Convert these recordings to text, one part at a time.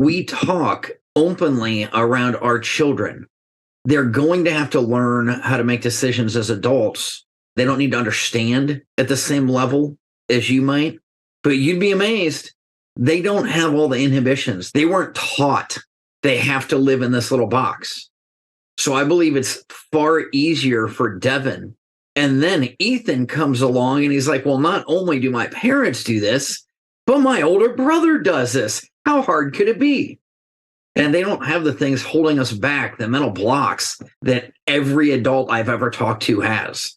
we talk openly around our children. They're going to have to learn how to make decisions as adults. They don't need to understand at the same level as you might, but you'd be amazed. They don't have all the inhibitions. They weren't taught they have to live in this little box. So I believe it's far easier for Deven. And then Ethan comes along and he's like, well, not only do my parents do this, but my older brother does this. How hard could it be? And they don't have the things holding us back, the mental blocks that every adult I've ever talked to has.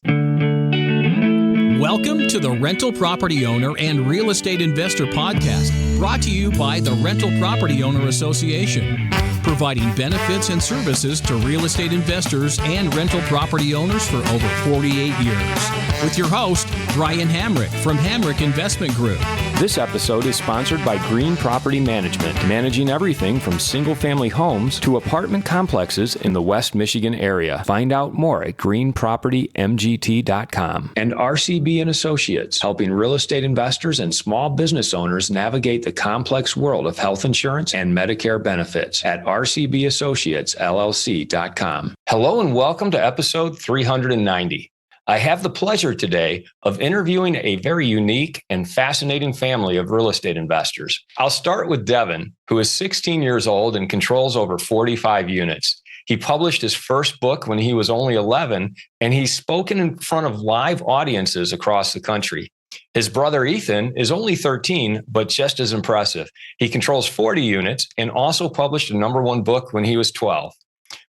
Welcome to the Rental Property Owner and Real Estate Investor Podcast, brought to you by the Rental Property Owner Association, providing benefits and services to real estate investors and rental property owners for over 48 years. With your host, Brian Hamrick from Hamrick Investment Group. This episode is sponsored by Green Property Management, managing everything from single-family homes to apartment complexes in the West Michigan area. Find out more at greenpropertymgt.com. And RCB & Associates, helping real estate investors and small business owners navigate the complex world of health insurance and Medicare benefits at rcbassociatesllc.com. Hello and welcome to episode 390. I have the pleasure today of interviewing a very unique and fascinating family of real estate investors. I'll start with Deven, who is 16 years old and controls over 45 units. He published his first book when he was only 11, and he's spoken in front of live audiences across the country. His brother Ethan is only 13, but just as impressive. He controls 40 units and also published a #1 book when he was 12.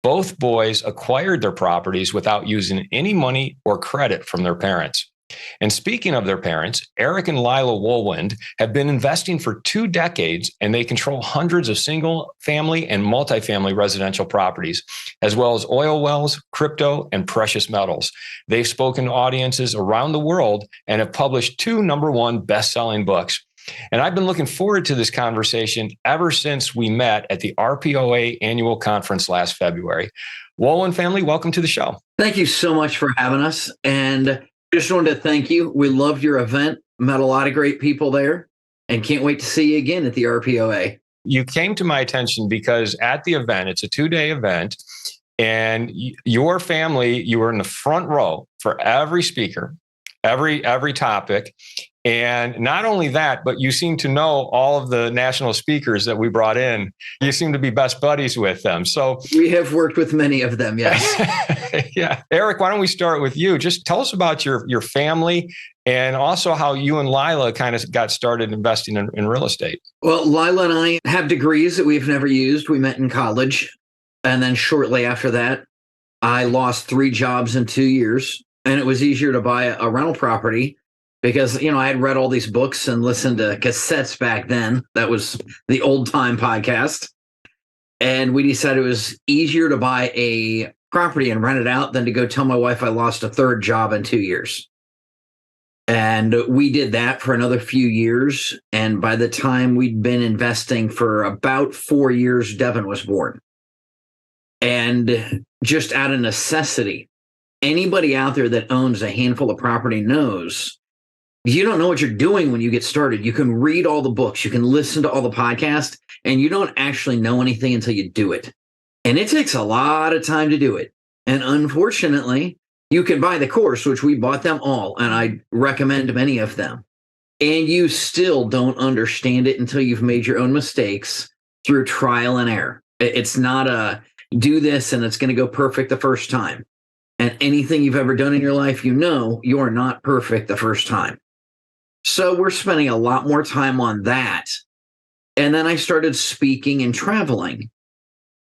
Both boys acquired their properties without using any money or credit from their parents. And speaking of their parents, Eric and Lila Wohlwend have been investing for 2 decades, and they control hundreds of single-family and multifamily residential properties, as well as oil wells, crypto, and precious metals. They've spoken to audiences around the world and have published 2 #1 best-selling books. And I've been looking forward to this conversation ever since we met at the RPOA annual conference last February. Wohlwend family, welcome to the show. Thank you so much for having us. And just wanted to thank you. We loved your event, met a lot of great people there, and can't wait to see you again at the RPOA. You came to my attention because at the event, it's a 2-day event, and your family, you were in the front row for every speaker, every topic. And not only that, but you seem to know all of the national speakers that we brought in. You seem to be best buddies with them. So we have worked with many of them, yes. Yeah. Eric, why don't we start with you? Just tell us about your family and also how you and Lila kind of got started investing in real estate. Well, Lila and I have degrees that we've never used. We met in college. And then shortly after that, I lost 3 jobs in 2 years. And it was easier to buy a rental property because, I had read all these books and listened to cassettes back then. That was the old time podcast. And we decided it was easier to buy a property and rent it out than to go tell my wife I lost a 3rd job in 2 years. And we did that for another few years. And by the time we'd been investing for about 4 years, Deven was born. And just out of necessity, anybody out there that owns a handful of property knows you don't know what you're doing when you get started. You can read all the books, you can listen to all the podcasts, and you don't actually know anything until you do it. And it takes a lot of time to do it. And unfortunately, you can buy the course, which we bought them all, and I recommend many of them. And you still don't understand it until you've made your own mistakes through trial and error. It's not a do this and it's going to go perfect the first time. And anything you've ever done in your life, you are not perfect the first time. So we're spending a lot more time on that. And then I started speaking and traveling.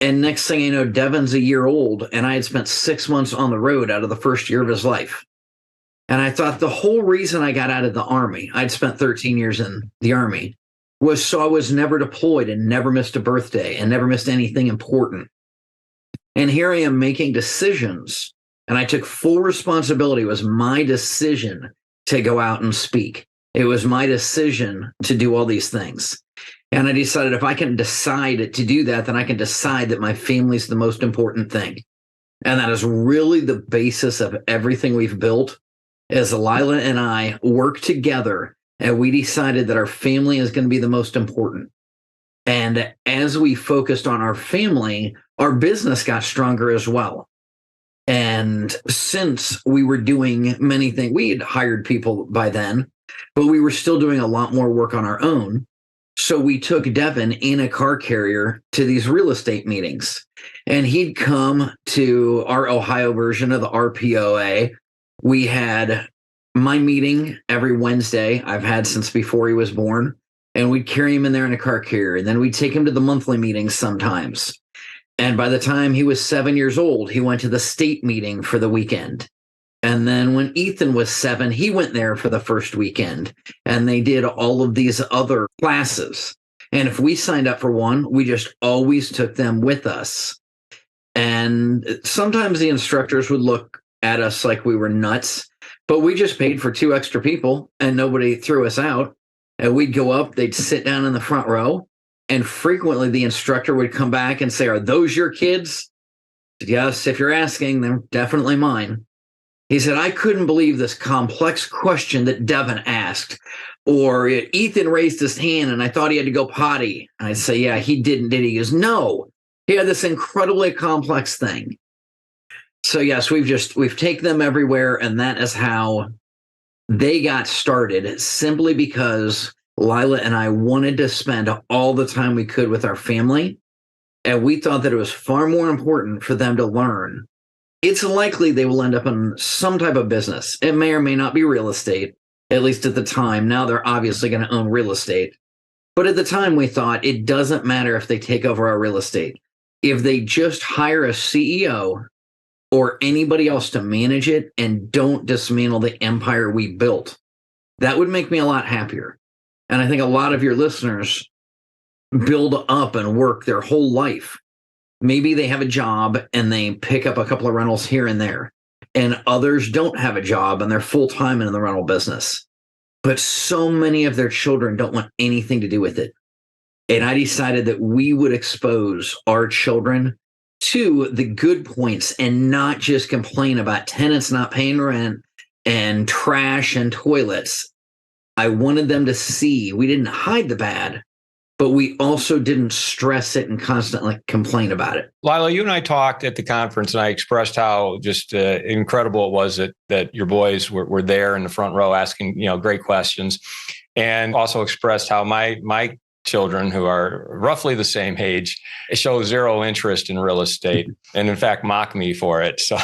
And next thing you know, Deven's a year old, and I had spent 6 months on the road out of the first year of his life. And I thought the whole reason I got out of the Army, I'd spent 13 years in the Army, was so I was never deployed and never missed a birthday and never missed anything important. And here I am making decisions. And I took full responsibility. It was my decision to go out and speak. It was my decision to do all these things. And I decided if I can decide to do that, then I can decide that my family's the most important thing. And that is really the basis of everything we've built, as Lila and I work together and we decided that our family is going to be the most important. And as we focused on our family, our business got stronger as well. And since we were doing many things, we had hired people by then, but we were still doing a lot more work on our own. So we took Deven in a car carrier to these real estate meetings, and he'd come to our Ohio version of the RPOA. We had my meeting every Wednesday I've had since before he was born, and we'd carry him in there in a car carrier. And then we'd take him to the monthly meetings sometimes. And by the time he was 7 years old, he went to the state meeting for the weekend. And then when Ethan was 7, he went there for the first weekend, and they did all of these other classes. And if we signed up for one, we just always took them with us. And sometimes the instructors would look at us like we were nuts, but we just paid for 2 extra people and nobody threw us out. And we'd go up, they'd sit down in the front row, and frequently the instructor would come back and say, "Are those your kids?" I said, "Yes, if you're asking, they're definitely mine." He said, "I couldn't believe this complex question that Deven asked." Or Ethan raised his hand and I thought he had to go potty. And I'd say, "Yeah, he didn't, did he?" He goes, "No, he had this incredibly complex thing." So yes, we've taken them everywhere. And that is how they got started, simply because Lila and I wanted to spend all the time we could with our family. And we thought that it was far more important for them to learn. It's likely they will end up in some type of business. It may or may not be real estate, at least at the time. Now they're obviously going to own real estate. But at the time, we thought it doesn't matter if they take over our real estate. If they just hire a CEO or anybody else to manage it and don't dismantle the empire we built, that would make me a lot happier. And I think a lot of your listeners build up and work their whole life. Maybe they have a job and they pick up a couple of rentals here and there, and others don't have a job and they're full-time in the rental business. But so many of their children don't want anything to do with it. And I decided that we would expose our children to the good points and not just complain about tenants not paying rent and trash and toilets. I wanted them to see we didn't hide the bad, but we also didn't stress it and constantly complain about it. Lila, you and I talked at the conference, and I expressed how just incredible it was that your boys were there in the front row asking, great questions, and also expressed how my children, who are roughly the same age, show zero interest in real estate and in fact mock me for it. So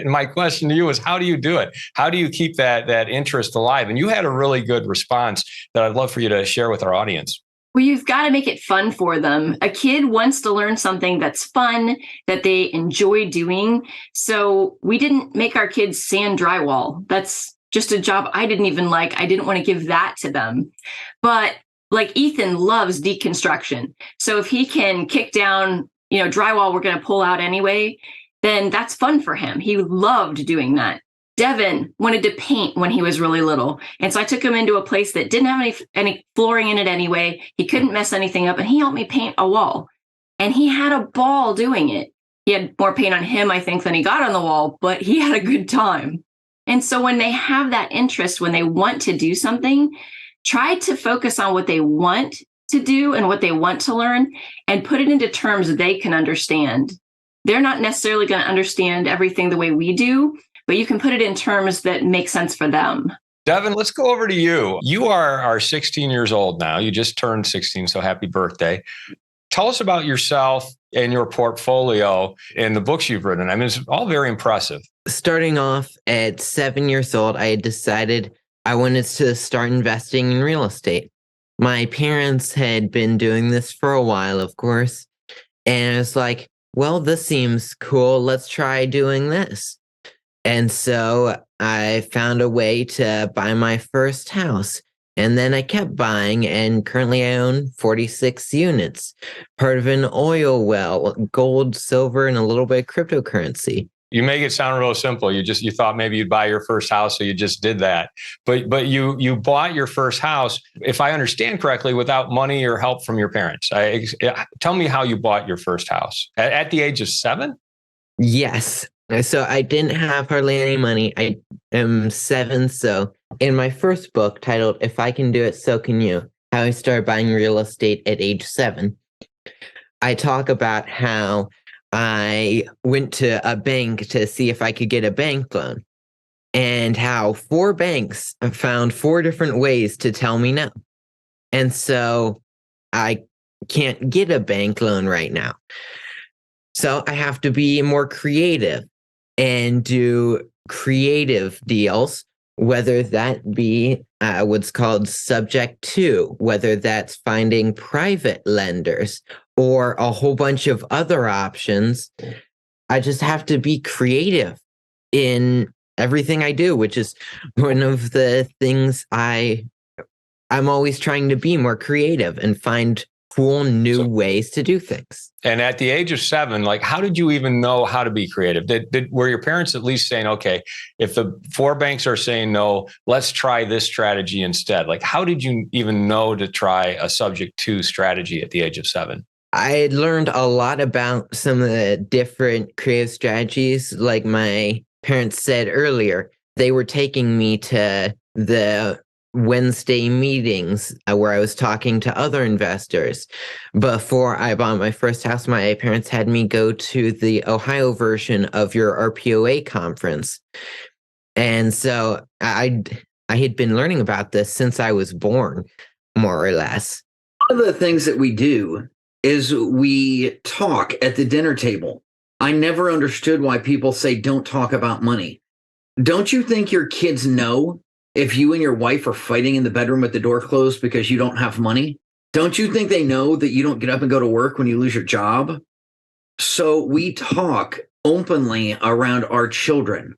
my question to you is, how do you do it? How do you keep that interest alive? And you had a really good response that I'd love for you to share with our audience. Well, you've got to make it fun for them. A kid wants to learn something that's fun, that they enjoy doing. So we didn't make our kids sand drywall. That's just a job I didn't even like. I didn't want to give that to them. But like Ethan loves deconstruction. So if he can kick down, drywall we're going to pull out anyway, then that's fun for him. He loved doing that. Deven wanted to paint when he was really little. And so I took him into a place that didn't have any flooring in it anyway. He couldn't mess anything up. And he helped me paint a wall. And he had a ball doing it. He had more paint on him, I think, than he got on the wall, but he had a good time. And so when they have that interest, when they want to do something, try to focus on what they want to do and what they want to learn and put it into terms they can understand. They're not necessarily going to understand everything the way we do, but you can put it in terms that make sense for them. Deven, let's go over to you. You are 16 years old now. You just turned 16, so happy birthday. Tell us about yourself and your portfolio and the books you've written. I mean, it's all very impressive. Starting off at 7 years old, I had decided I wanted to start investing in real estate. My parents had been doing this for a while, of course, and I was like, well, this seems cool. Let's try doing this. And so I found a way to buy my first house. And then I kept buying, and currently I own 46 units, part of an oil well, gold, silver, and a little bit of cryptocurrency. You make it sound real simple. You thought maybe you'd buy your first house, so you just did that. But you bought your first house, if I understand correctly, without money or help from your parents. Tell me how you bought your first house at the age of 7? Yes. So I didn't have hardly any money. I am 7. So in my first book titled "If I Can Do It, So Can You," how I started buying real estate at age 7. I talk about how I went to a bank to see if I could get a bank loan, and how 4 banks found 4 different ways to tell me no. And so I can't get a bank loan right now. So I have to be more creative and do creative deals, whether that be what's called subject to, whether that's finding private lenders or a whole bunch of other options. I just have to be creative in everything I do, which is one of the things I'm always trying to be more creative and find cool new ways to do things. And at the age of 7, like, how did you even know how to be creative? Were your parents at least saying, okay, if the 4 banks are saying no, let's try this strategy instead? Like, how did you even know to try a subject to strategy at the age of 7? I had learned a lot about some of the different creative strategies. Like my parents said earlier, they were taking me to the Wednesday meetings where I was talking to other investors. Before I bought my first house, my parents had me go to the Ohio version of your RPOA conference. And so I had been learning about this since I was born, more or less. One of the things that we do is we talk at the dinner table. I never understood why people say don't talk about money. Don't you think your kids know if you and your wife are fighting in the bedroom with the door closed because you don't have money? Don't you think they know that you don't get up and go to work when you lose your job? So we talk openly around our children.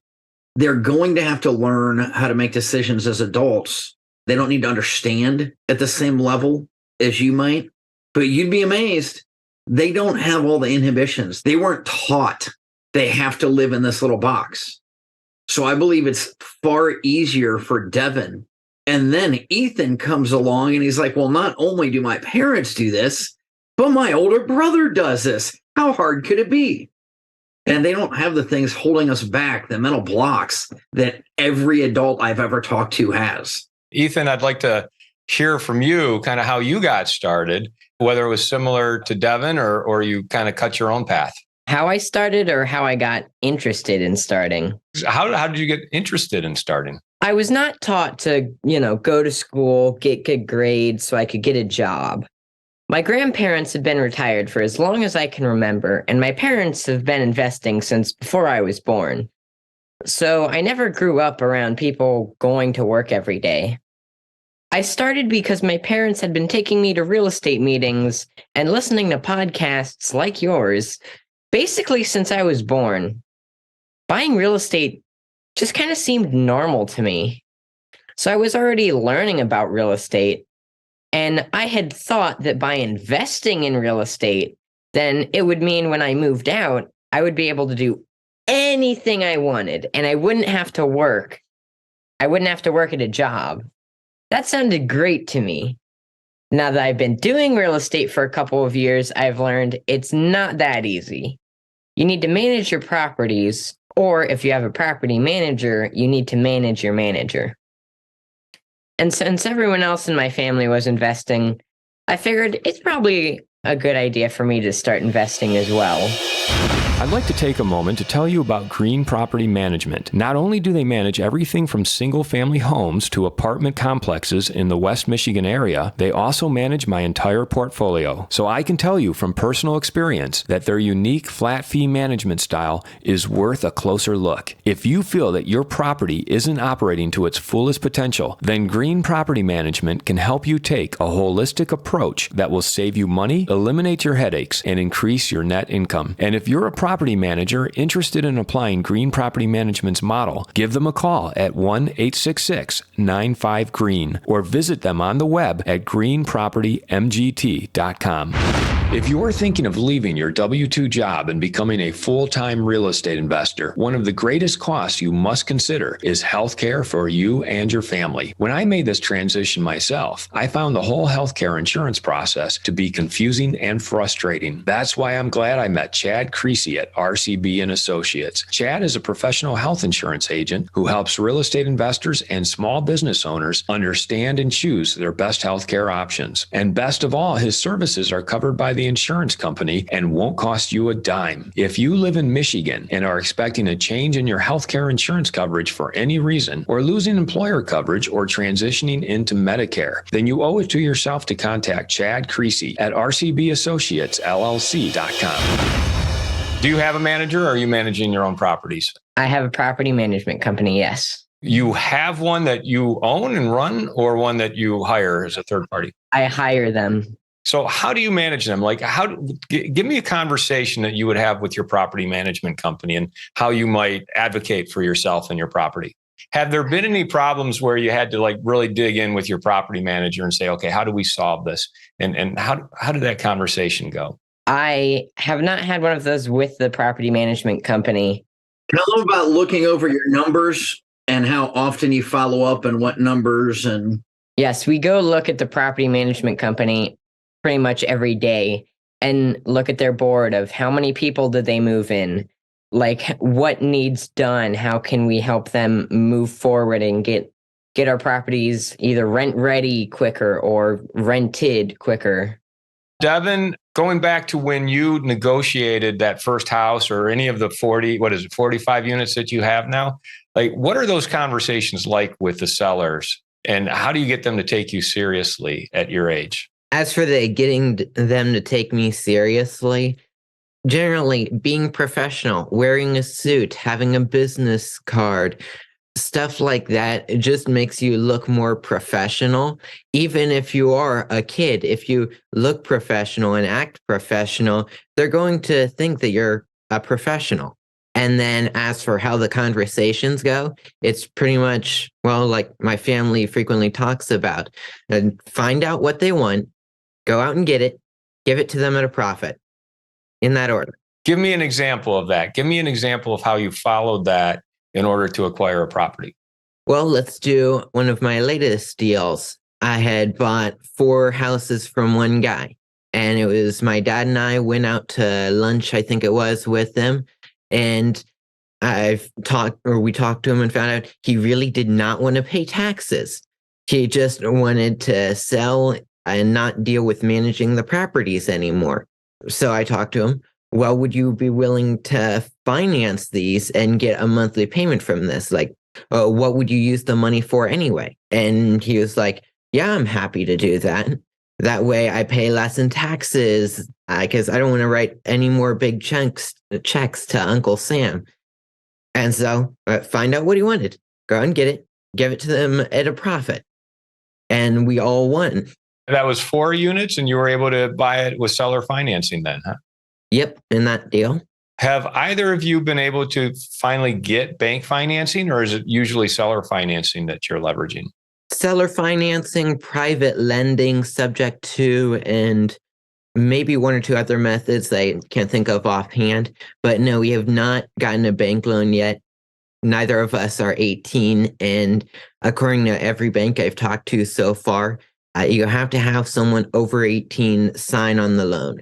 They're going to have to learn how to make decisions as adults. They don't need to understand at the same level as you might, but you'd be amazed. They don't have all the inhibitions. They weren't taught they have to live in this little box. So I believe it's far easier for Deven. And then Ethan comes along and he's like, well, not only do my parents do this, but my older brother does this. How hard could it be? And they don't have the things holding us back, the mental blocks that every adult I've ever talked to has. Ethan, I'd like to hear from you kind of how you got started, whether it was similar to Deven or you kind of cut your own path. How I started or how I got interested in starting? How did you get interested in starting? I was not taught to, go to school, get good grades so I could get a job. My grandparents have been retired for as long as I can remember, and my parents have been investing since before I was born. So I never grew up around people going to work every day. I started because my parents had been taking me to real estate meetings and listening to podcasts like yours, basically since I was born. Buying real estate just kind of seemed normal to me. So I was already learning about real estate, and I had thought that by investing in real estate, then it would mean when I moved out, I would be able to do anything I wanted, and I wouldn't have to work. I wouldn't have to work at a job. That sounded great to me. Now that I've been doing real estate for a couple of years, I've learned it's not that easy. You need to manage your properties, or if you have a property manager, you need to manage your manager. And since everyone else in my family was investing, I figured it's probably a good idea for me to start investing as well. I'd like to take a moment to tell you about Green Property Management. Not only do they manage everything from single-family homes to apartment complexes in the West Michigan area, they also manage my entire portfolio. So I can tell you from personal experience that their unique flat fee management style is worth a closer look. If you feel that your property isn't operating to its fullest potential, then Green Property Management can help you take a holistic approach that will save you money, eliminate your headaches, and increase your net income. And if you're a property manager interested in applying Green Property Management's model, give them a call at 1-866-95-GREEN or visit them on the web at greenpropertymgt.com. If you're thinking of leaving your W-2 job and becoming a full-time real estate investor, one of the greatest costs you must consider is healthcare for you and your family. When I made this transition myself, I found the whole healthcare insurance process to be confusing and frustrating. That's why I'm glad I met Chad Creasy at RCB and Associates. Chad is a professional health insurance agent who helps real estate investors and small business owners understand and choose their best healthcare options. And best of all, his services are covered by the insurance company and won't cost you a dime. If you live in Michigan and are expecting a change in your healthcare insurance coverage for any reason, or losing employer coverage or transitioning into Medicare, then you owe it to yourself to contact Chad Creasy at rcbassociatesllc.com. Do you have a manager, or are you managing your own properties? I have a property management company, yes. You have one that you own and run, or one that you hire as a third party? I hire them. So how do you manage them? Like, give me a conversation that you would have with your property management company and how you might advocate for yourself and your property. Have there been any problems where you had to like really dig in with your property manager and say, okay, how do we solve this? And how did that conversation go? I have not had one of those with the property management company. Tell them about looking over your numbers and how often you follow up and what numbers. And Yes, we go look at the property management company pretty much every day and look at their board of how many people did they move in, like what needs done, how can we help them move forward and get our properties either rent ready quicker or rented quicker. Deven, going back to when you negotiated that first house or any of the 45 units that you have now, like what are those conversations like with the sellers, and how do you get them to take you seriously at your age? As for getting them to take me seriously, generally being professional, wearing a suit, having a business card, stuff like that, it just makes you look more professional. Even if you are a kid, if you look professional and act professional, they're going to think that you're a professional. And then as for how the conversations go, it's pretty much, well, like my family frequently talks about, and find out what they want, go out and get it, give it to them at a profit, in that order. Give me an example of that. Give me an example of how you followed that in order to acquire a property. Well, let's do one of my latest deals. I had bought 4 houses from one guy, and it was my dad and I went out to lunch, I think it was, with them. And we talked to him and found out he really did not want to pay taxes. He just wanted to sell and not deal with managing the properties anymore. So I talked to him. Well, would you be willing to finance these and get a monthly payment from this? Like, what would you use the money for anyway? And he was like, yeah, I'm happy to do that. That way I pay less in taxes because I don't want to write any more big checks to Uncle Sam. And so find out what he wanted. Go and get it. Give it to them at a profit. And we all won. That was 4 units, and you were able to buy it with seller financing then, huh? Yep, in that deal. Have either of you been able to finally get bank financing, or is it usually seller financing that you're leveraging? Seller financing, private lending, subject to, and maybe 1 or 2 other methods I can't think of offhand. But no, we have not gotten a bank loan yet. Neither of us are 18. And according to every bank I've talked to so far, you have to have someone over 18 sign on the loan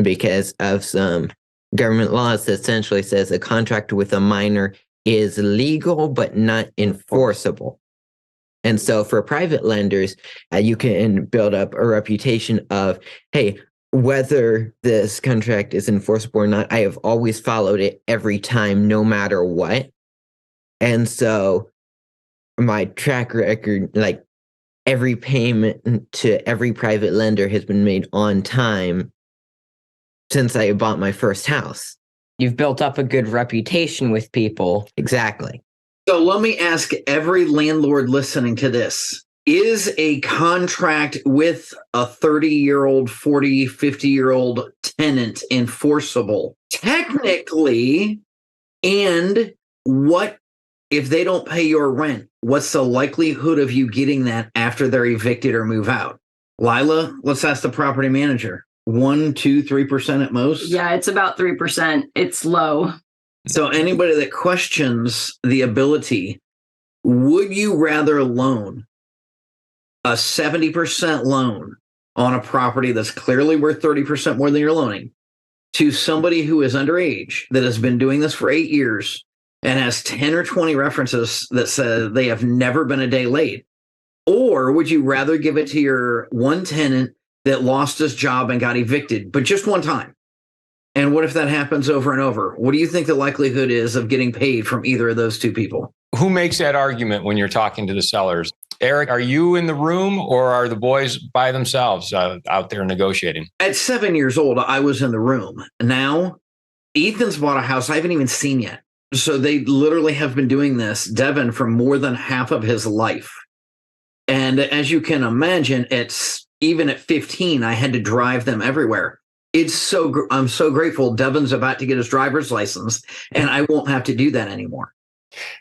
because of some government laws that essentially says a contract with a minor is legal but not enforceable. And so for private lenders, you can build up a reputation of, hey, whether this contract is enforceable or not, I have always followed it every time, no matter what. And so my track record, like every payment to every private lender has been made on time since I bought my first house. You've built up a good reputation with people. Exactly. so let me ask every landlord listening to this. Is a contract with a 30-year-old, 40, 50-year-old tenant enforceable? Technically, and what if they don't pay your rent? What's the likelihood of you getting that after they're evicted or move out? Lila, let's ask the property manager. 1, 2, 3% at most. Yeah, it's about 3%. It's low. So anybody that questions the ability, would you rather loan a 70% loan on a property that's clearly worth 30% more than you're loaning to somebody who is underage that has been doing this for 8 years and has 10 or 20 references that say they have never been a day late? Or would you rather give it to your one tenant that lost his job and got evicted, but just one time? And what if that happens over and over? What do you think the likelihood is of getting paid from either of those two people? Who makes that argument when you're talking to the sellers? Eric, are you in the room or are the boys by themselves out there negotiating? At 7 years old, I was in the room. Now, Ethan's bought a house I haven't even seen yet. So they literally have been doing this, Deven, for more than half of his life. And as you can imagine, even at 15, I had to drive them everywhere. I'm so grateful Devin's about to get his driver's license and I won't have to do that anymore.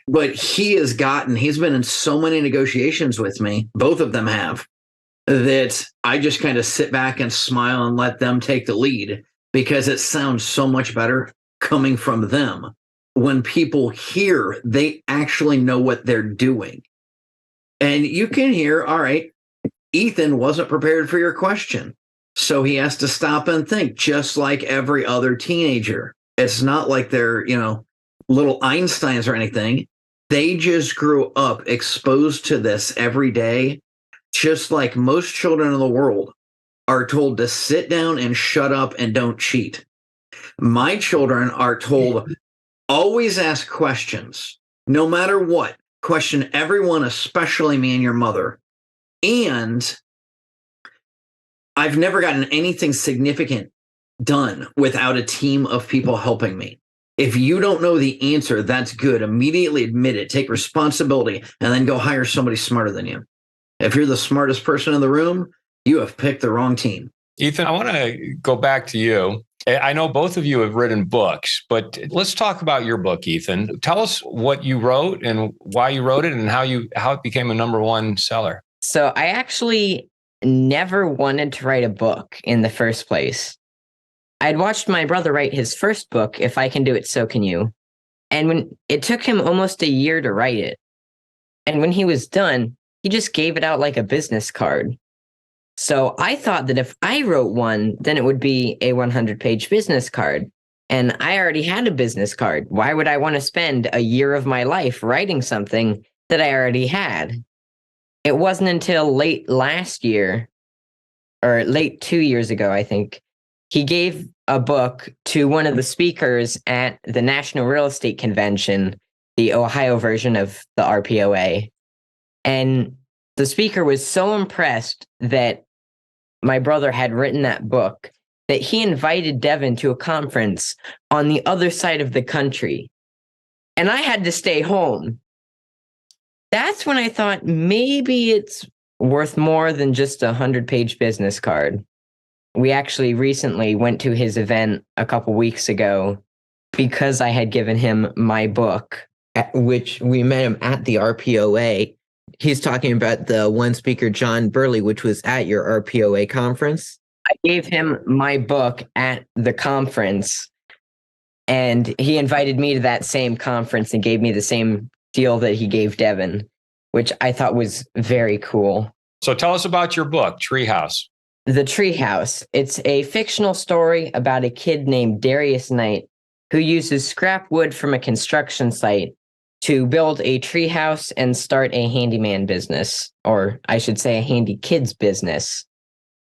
But he's been in so many negotiations with me, both of them have, that I just kind of sit back and smile and let them take the lead because it sounds so much better coming from them. When people hear, they actually know what they're doing. And you can hear, all right, Ethan wasn't prepared for your question. So he has to stop and think, just like every other teenager. It's not like they're, little Einsteins or anything. They just grew up exposed to this every day, just like most children in the world are told to sit down and shut up and don't cheat. My children are told, always ask questions, no matter what. Question everyone, especially me and your mother. And I've never gotten anything significant done without a team of people helping me. If you don't know the answer, that's good. Immediately admit it, take responsibility, and then go hire somebody smarter than you. If you're the smartest person in the room, you have picked the wrong team. Ethan, I want to go back to you. I know both of you have written books, but let's talk about your book, Ethan. Tell us what you wrote and why you wrote it and how it became a #1 seller. So I actually never wanted to write a book in the first place. I'd watched my brother write his first book, If I Can Do It, So Can You. And when it took him almost a year to write it. And when he was done, he just gave it out like a business card. So I thought that if I wrote one, then it would be a 100-page business card. And I already had a business card. Why would I want to spend a year of my life writing something that I already had? It wasn't until late last year, or late 2 years ago, I think, he gave a book to one of the speakers at the National Real Estate Convention, the Ohio version of the RPOA. And the speaker was so impressed that my brother had written that book that he invited Deven to a conference on the other side of the country. And I had to stay home. That's when I thought maybe it's worth more than just a 100-page business card. We actually recently went to his event a couple weeks ago because I had given him my book, which we met him at the RPOA. He's talking about the one speaker, John Burley, which was at your RPOA conference. I gave him my book at the conference, and he invited me to that same conference and gave me the same deal that he gave Deven, which I thought was very cool. So tell us about your book, Treehouse. The Treehouse. It's a fictional story about a kid named Darius Knight who uses scrap wood from a construction site to build a treehouse and start a handyman business, or I should say a handy kids business.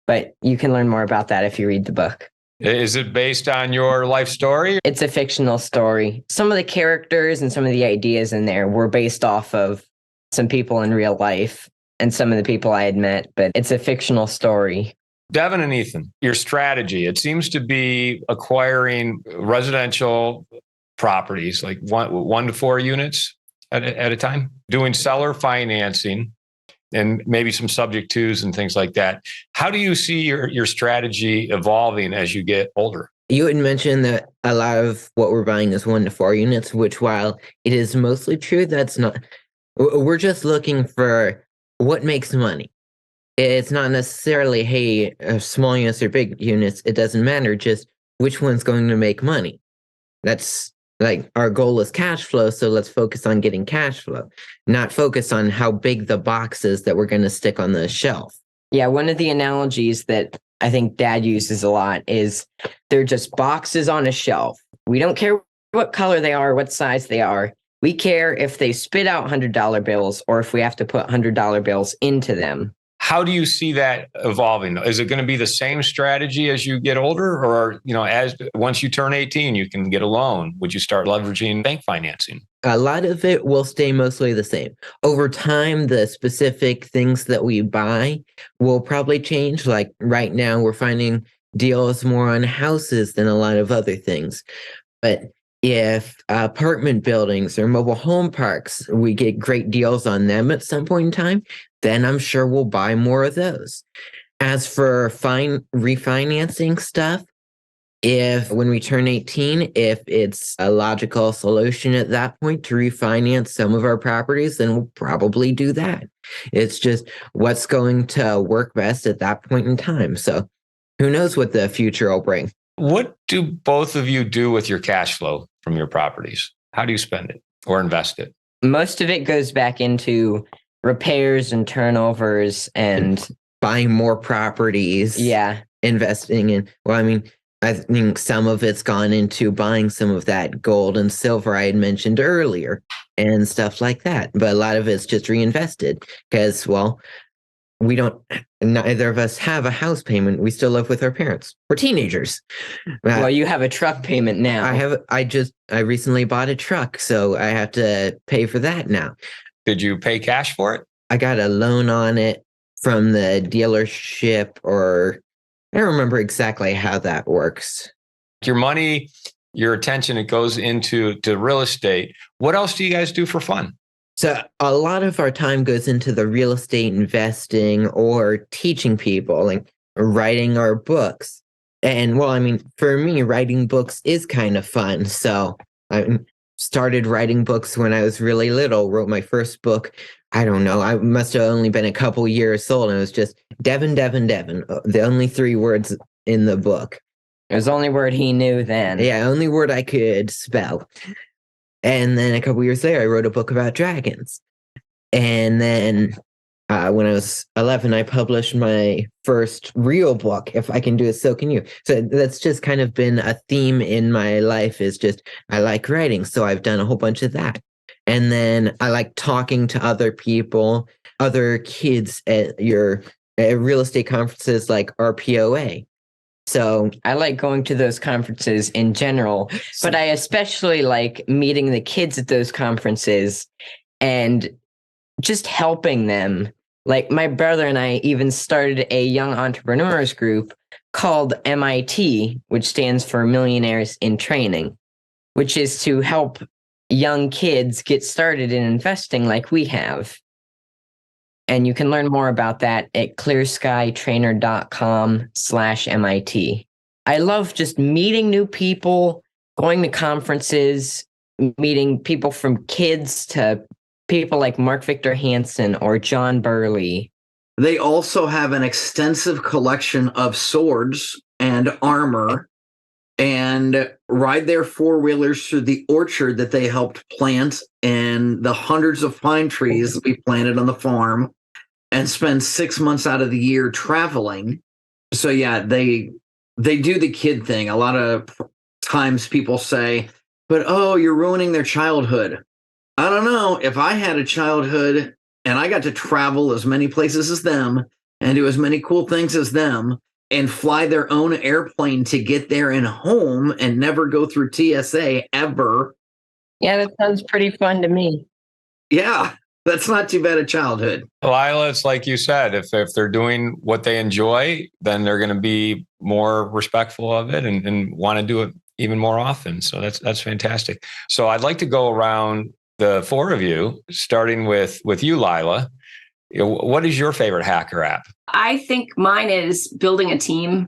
But you can learn more about that if you read the book. Is it based on your life story? It's a fictional story. Some of the characters and some of the ideas in there were based off of some people in real life and some of the people I had met, but it's a fictional story. Deven and Ethan, your strategy, it seems to be acquiring residential properties, like one to 4 units at a time, doing seller financing and maybe some subject twos and things like that. How do you see your strategy evolving as you get older? You had mentioned that a lot of what we're buying is 1 to 4 units, which while it is mostly true, that's not, we're just looking for what makes money. It's not necessarily, hey, small units or big units. It doesn't matter. Just which one's going to make money. That's like our goal is cash flow. So let's focus on getting cash flow, not focus on how big the box is that we're going to stick on the shelf. Yeah, one of the analogies that I think Dad uses a lot is they're just boxes on a shelf. We don't care what color they are, what size they are. We care if they spit out $100 bills or if we have to put $100 bills into them. How do you see that evolving? Is it going to be the same strategy as you get older, or as once you turn 18, you can get a loan? Would you start leveraging bank financing? A lot of it will stay mostly the same. Over time, the specific things that we buy will probably change. Like right now, we're finding deals more on houses than a lot of other things. But if apartment buildings or mobile home parks, we get great deals on them at some point in time, then I'm sure we'll buy more of those. As for refinancing stuff, if when we turn 18, if it's a logical solution at that point to refinance some of our properties, then we'll probably do that. It's just what's going to work best at that point in time. So who knows what the future will bring. What do both of you do with your cash flow from your properties? How do you spend it or invest it? Most of it goes back into repairs and turnovers and buying more properties. Yeah. Investing in, I think some of it's gone into buying some of that gold and silver I had mentioned earlier and stuff like that. But a lot of it's just reinvested because, neither of us have a house payment. We still live with our parents. We're teenagers. Well, you have a truck payment now. I recently bought a truck, so I have to pay for that now. Did you pay cash for it? I got a loan on it from the dealership, or I don't remember exactly how that works. Your money, your attention, it goes into real estate. What else do you guys do for fun? So a lot of our time goes into the real estate investing or teaching people, like writing our books. And for me, writing books is kind of fun. So I started writing books when I was really little, wrote my first book. I don't know. I must have only been a couple years old. And it was just Deven, Deven, Deven. The only 3 words in the book. It was the only word he knew then. Yeah, only word I could spell. And then a couple years later, I wrote a book about dragons. And then when I was 11, I published my first real book. If I can do it, so can you. So that's just kind of been a theme in my life, is just I like writing. So I've done a whole bunch of that. And then I like talking to other people, other kids at real estate conferences like RPOA. So I like going to those conferences in general, but I especially like meeting the kids at those conferences and just helping them. Like my brother and I even started a young entrepreneurs group called MIT, which stands for Millionaires in Training, which is to help young kids get started in investing like we have. And you can learn more about that at clearskytrainer.com/MIT. I love just meeting new people, going to conferences, meeting people from kids to people like Mark Victor Hansen or John Burley. They also have an extensive collection of swords and armor and ride their 4-wheelers through the orchard that they helped plant and the hundreds of pine trees that we planted on the farm, and spend 6 months out of the year traveling. So yeah, they do the kid thing. A lot of times people say, but you're ruining their childhood. I don't know. If I had a childhood and I got to travel as many places as them and do as many cool things as them and fly their own airplane to get there and home and never go through TSA ever. Yeah, that sounds pretty fun to me. Yeah, that's not too bad a childhood. Lila, it's like you said, if they're doing what they enjoy, then they're going to be more respectful of it and want to do it even more often. So that's fantastic. So I'd like to go around the 4 of you, starting with you, Lila. What is your favorite hacker app? I think mine is building a team.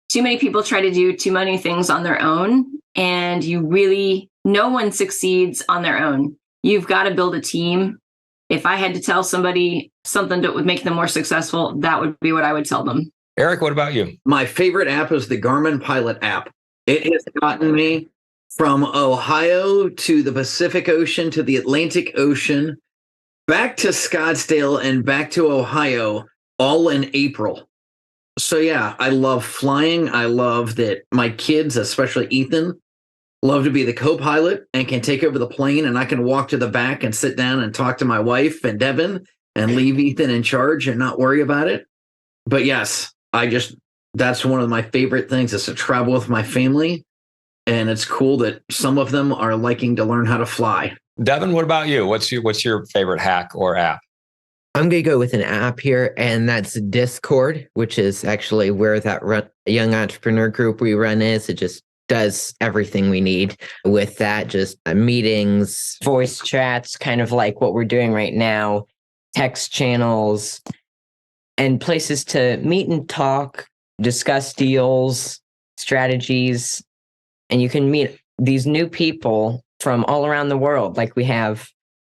Too many people try to do too many things on their own, and no one succeeds on their own. You've got to build a team. if I had to tell somebody something that would make them more successful, that would be what I would tell them. Eric, what about you? My favorite app is the Garmin Pilot app. It has gotten me from Ohio to the Pacific Ocean to the Atlantic Ocean, back to Scottsdale and back to Ohio, all in April. So yeah, I love flying. I love that my kids, especially Ethan, love to be the co-pilot and can take over the plane, and I can walk to the back and sit down and talk to my wife and Deven and leave Ethan in charge and not worry about it. But yes, that's one of my favorite things is to travel with my family. And it's cool that some of them are liking to learn how to fly. Deven, what about you? What's your favorite hack or app? I'm going to go with an app here, and that's Discord, which is actually where that young entrepreneur group we run is. It just does everything we need with that, just meetings, Voice chats, kind of like what we're doing right now, text channels, and places to meet and talk, discuss deals, strategies. And you can meet these new people from all around the world. Like we have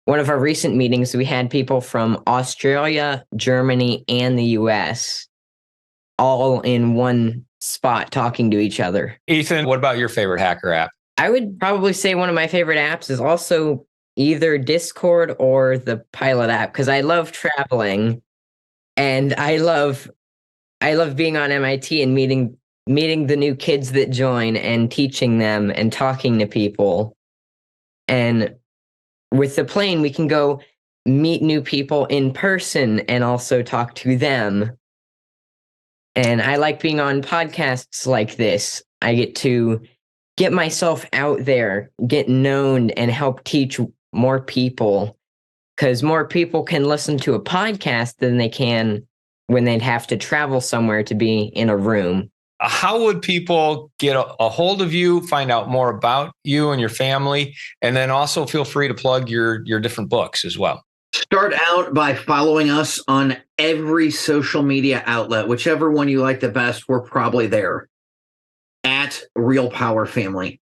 one of our recent meetings, we had people from Australia, Germany, and the US all in one spot talking to each other. Ethan, what about your favorite hacker app? I would probably say one of my favorite apps is also either Discord or the Pilot app, because I love traveling and I love being on MIT and meeting the new kids that join and teaching them and talking to people. And with the plane, we can go meet new people in person and also talk to them. And I like being on podcasts like this. I get to get myself out there, get known, and help teach more people, because more people can listen to a podcast than they can when they'd have to travel somewhere to be in a room. How would people get a hold of you, find out more about you and your family, and then also feel free to plug your different books as well? Start out by following us on every social media outlet, whichever one you like the best. We're probably there at Real Power Family.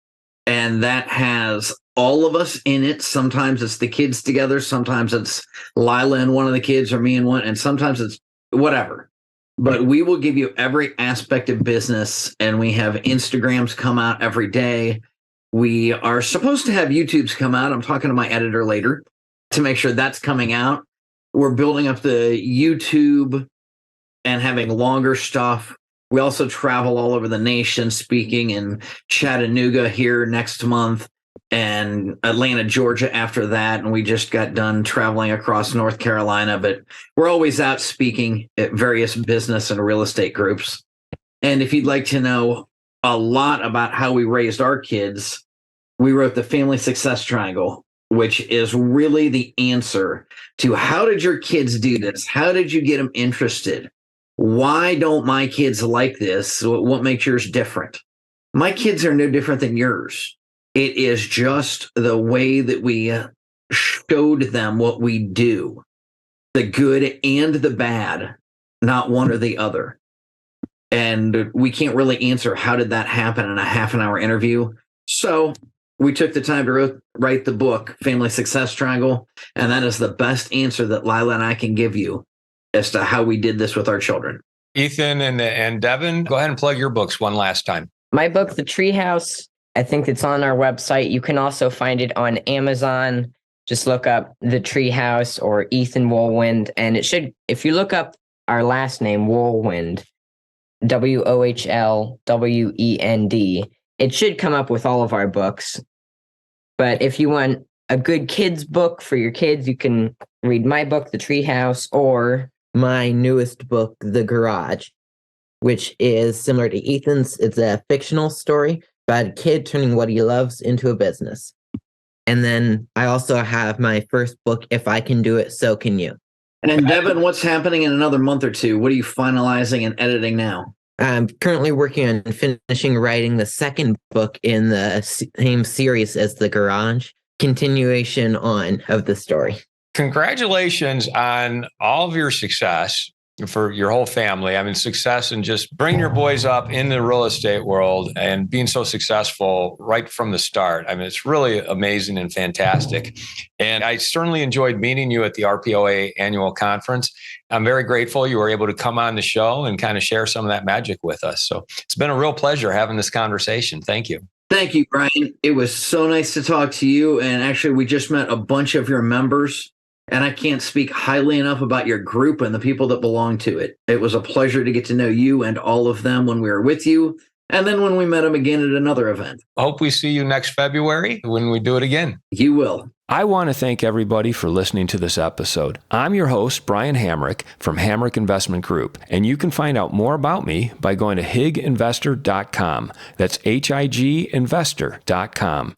And that has all of us in it. Sometimes it's the kids together. Sometimes it's Lila and one of the kids, or me and one, and sometimes it's whatever. But we will give you every aspect of business, and we have Instagrams come out every day. We are supposed to have YouTubes come out. I'm talking to my editor later to make sure that's coming out. We're building up the YouTube and having longer stuff. We also travel all over the nation, speaking in Chattanooga here next month and Atlanta, Georgia after that. And we just got done traveling across North Carolina, but we're always out speaking at various business and real estate groups. And if you'd like to know a lot about how we raised our kids, we wrote the Family Success Triangle, which is really the answer to how did your kids do this? How did you get them interested? Why don't my kids like this? What makes yours different? My kids are no different than yours. It is just the way that we showed them what we do, the good and the bad, not one or the other. And we can't really answer how did that happen in a half an hour interview. So we took the time to write the book, Family Success Triangle, and that is the best answer that Lila and I can give you as to how we did this with our children. Ethan and Deven, go ahead and plug your books one last time. My book, The Treehouse, I think it's on our website. You can also find it on Amazon. Just look up The Treehouse or Ethan Wohlwend, and it should, if you look up our last name, Wohlwend, Wohlwend, it should come up with all of our books. But if you want a good kids book for your kids, you can read my book, The Treehouse, or my newest book, The Garage, which is similar to Ethan's. It's a fictional story about a kid turning what he loves into a business. And then I also have my first book, If I Can Do It, So Can You. And Deven, what's happening in another month or two? What are you finalizing and editing now? I'm currently working on finishing writing the second book in the same series as The Garage, continuation on of the story. Congratulations on all of your success. for your whole family. I mean, success and just bringing your boys up in the real estate world and being so successful right from the start. I mean, it's really amazing and fantastic. And I certainly enjoyed meeting you at the RPOA annual conference. I'm very grateful you were able to come on the show and kind of share some of that magic with us. So it's been a real pleasure having this conversation. Thank you. Thank you, Brian. It was so nice to talk to you. And actually, we just met a bunch of your members. And I can't speak highly enough about your group and the people that belong to it. It was a pleasure to get to know you and all of them when we were with you. And then when we met them again at another event. I hope we see you next February when we do it again. You will. I want to thank everybody for listening to this episode. I'm your host, Brian Hamrick from Hamrick Investment Group, and you can find out more about me by going to higinvestor.com. That's HIG investor.com.